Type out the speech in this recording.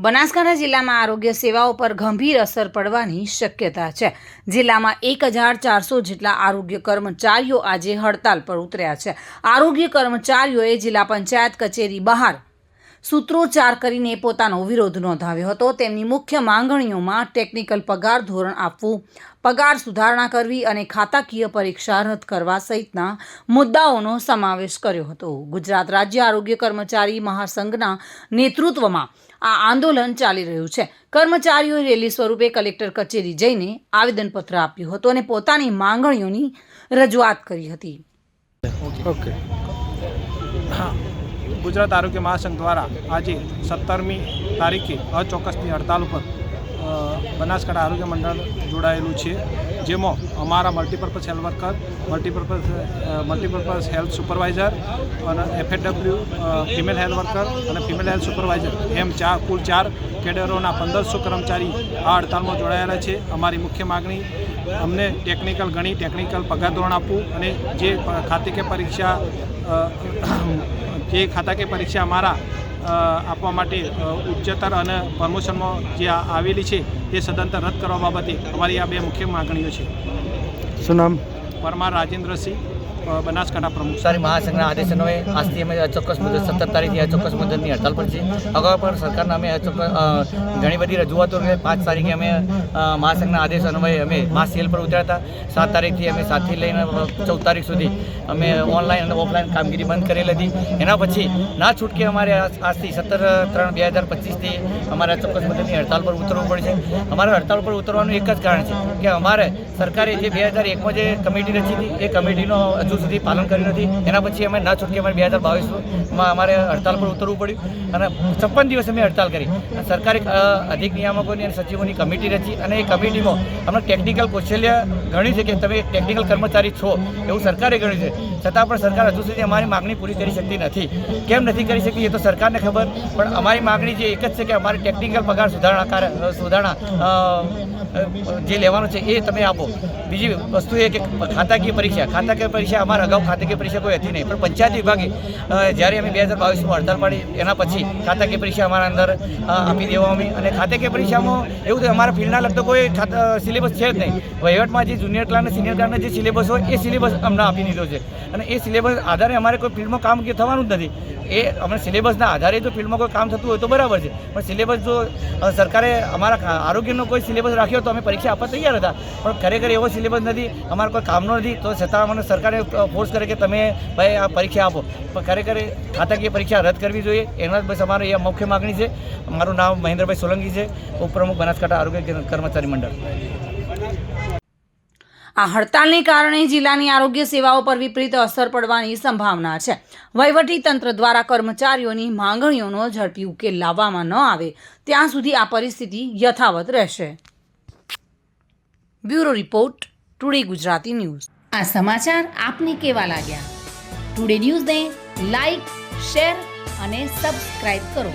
બનાસકાંઠા જિલ્લામાં આરોગ્ય સેવાઓ પર ગંભીર અસર પડવાની શક્યતા છે। જિલ્લામાં 1400 જેટલા આરોગ્ય કર્મચારીઓ આજે હડતાલ પર ઉતર્યા છે। આરોગ્ય કર્મચારીઓએ જિલ્લા પંચાયત કચેરી બહાર સૂત્રોચ્ચાર કરીને પોતાનો વિરોધ નોંધાવ્યો હતો। તેમની મુખ્ય માંગણીઓમાં ટેકનિકલ પગાર ધોરણ આપવું, પગાર સુધારણા કરવી અને ખાતાકીય પરીક્ષા રદ કરવા સહિતના મુદ્દાઓનો સમાવેશ કર્યો હતો। ગુજરાત રાજ્ય આરોગ્ય કર્મચારી મહાસંઘના નેતૃત્વમાં આ આંદોલન ચાલી રહ્યું છે। કર્મચારીઓએ રેલી સ્વરૂપે કલેક્ટર કચેરી જઈને આવેદનપત્ર આપ્યું હતું અને પોતાની માંગણીઓની રજૂઆત કરી હતી। गुजरात आरोग्य महासंघ द्वारा आज 17मी तारीखे अचोक्कसनी हड़ताल पर बनासकांठा आरोग्य मंडल जोड़ायेलू है, जेमां अमारा multipurpose health worker, multipurpose health supervisor और FHW फीमेल हेल्थ वर्कर और फीमेल हेल्थ सुपरवाइजर एम कुल 4 केडरोना 1500 कर्मचारी आ हड़ताल में जोड़ायेला है। अमारी मुख्य मांगणी अमने टेक्निकल गणी टेक्निकल पगार धोरण आपवू अने जे खाताकीय परीक्षा जे खाताकीय परीक्षा अमारा आपवा माटे उच्चतर और प्रमोशन में जे आवेली है ते सदंतर रद्द करवा बाबते अमारी आ बे मुख्य मागणीओ छे। शुं नाम? परमार राजेंद्र सिंह, बनासकांठा प्रमुख। सारी महासंघना आदेश अन्वये आजथी अमे अचोक्कस मुदत 17 तारीखથી अचोक्कस मुदतनी हड़ताल पर छीए। अगाऊ पण सरकारने अमे घणी बधी रजूआतो 5 तारीखे अमे महासंघना आदेश अन्वये अमे मास सेल पर उतर्या था। 7 तारीखથી अमे 7 થી લઈને 14 तारीख सुधी अमे ऑनलाइन और ऑफलाइन कामगीरी बंद करेली हती। एना पछी ना छूटके अमारे आजथी 17/3/2025 थी अमारे अचोक्कस मुदतनी हड़ताल पर उतरવું પડશે। अमारे हड़ताल पर उतरવાનું एक ज कारण છે કે अमारे सरकारे जे 2001 में जे कमिटी रची थी ए कमिटीनो हजू सुधी पालन कर्युं नथी। एना पछी अमे ना छूटके अमारे 2022 में अमारे हड़ताल पर उतरવું પડ્યું અને 56 દિવસ अमे हड़ताल करी। सरकारे अधिक नियामकोनी અને સચિવોની कमिटी रची અને એ कमिटीमां अमने टेक्निकल कौशल्य गण्युं છે કે તમે टेक्निकल कर्मचारी छो એવું सरकारे गण्युं છે, छतां पण सरकार हजू सुधी अमारी मागणी पूरी करी शकती નથી। केम નથી કરી શકતી એ તો સરકારને ખબર, પણ અમારી માગણી જે એક જ છે કે અમારી ટેકનિકલ પગાર સુધારણા જે લેવાનું છે એ તમે આપો। બીજી વસ્તુ એ કે ખાતાકીય પરીક્ષા અમારા અગાઉ ખાતાકીય પરીક્ષા કોઈ હતી નહીં, પણ પંચાયત વિભાગે જ્યારે અમે 2022માં હડતાલ પાડી એના પછી ખાતાકીય પરીક્ષા અમારા અંદર આપી દેવામાં આવી અને ખાતાકીય પરીક્ષામાં એવું તો અમારા ફિલ્ડના લગતો કોઈ સિલેબસ છે જ નહીં। વહીવટમાં જે જુનિયર ક્લાસને સિનિયર ક્લાસના જે સિલેબસ હોય એ સિલેબસ અમને આપી દીધો છે અને એ સિલેબસ આધારે અમારે કોઈ ફિલ્ડમાં કામ થવાનું જ નથી। એ અમે સિલેબસના આધારે જો ફિલ્ડમાં કોઈ કામ થતું હોય તો બરાબર છે, પણ સિલેબસ જો સરકારે અમારા આરોગ્યનો કોઈ સિલેબસ રાખ્યો તો અમે પરીક્ષા આપવા તૈયાર હતા, પણ ખરેખર એવો સિલેબસ નથી, અમારા કોઈ કામનો નથી, તો છતાં અમને સરકારે ફોર્સ કરે કે તમે ભાઈ આ પરીક્ષા આપો। પણ ખરેખર ખાતાકીય પરીક્ષા રદ કરવી જોઈએ, એનો જ બસ અમારી એ મુખ્ય માગણી છે। મારું નામ મહેન્દ્રભાઈ સોલંકી છે, ઉપપ્રમુખ બનાસકાંઠા આરોગ્ય કર્મચારી મંડળ। આ હડતાલને કારણે જિલ્લાની આરોગ્ય સેવાઓ પર વિપરીત અસર પડવાની સંભાવના છે। વહીવટી તંત્ર દ્વારા કર્મચારીઓની માંગણીઓનો ઝડપી ઉકેલ લાવવામાં ન આવે ત્યાં સુધી આ પરિસ્થિતિ યથાવત રહેશે। Bureau report, today Gujarati news. આ સમાચાર આપને કેવા લાગ્યા? ટુડે ન્યૂઝને લાઈક, શેર અને સબસ્ક્રાઇબ કરો।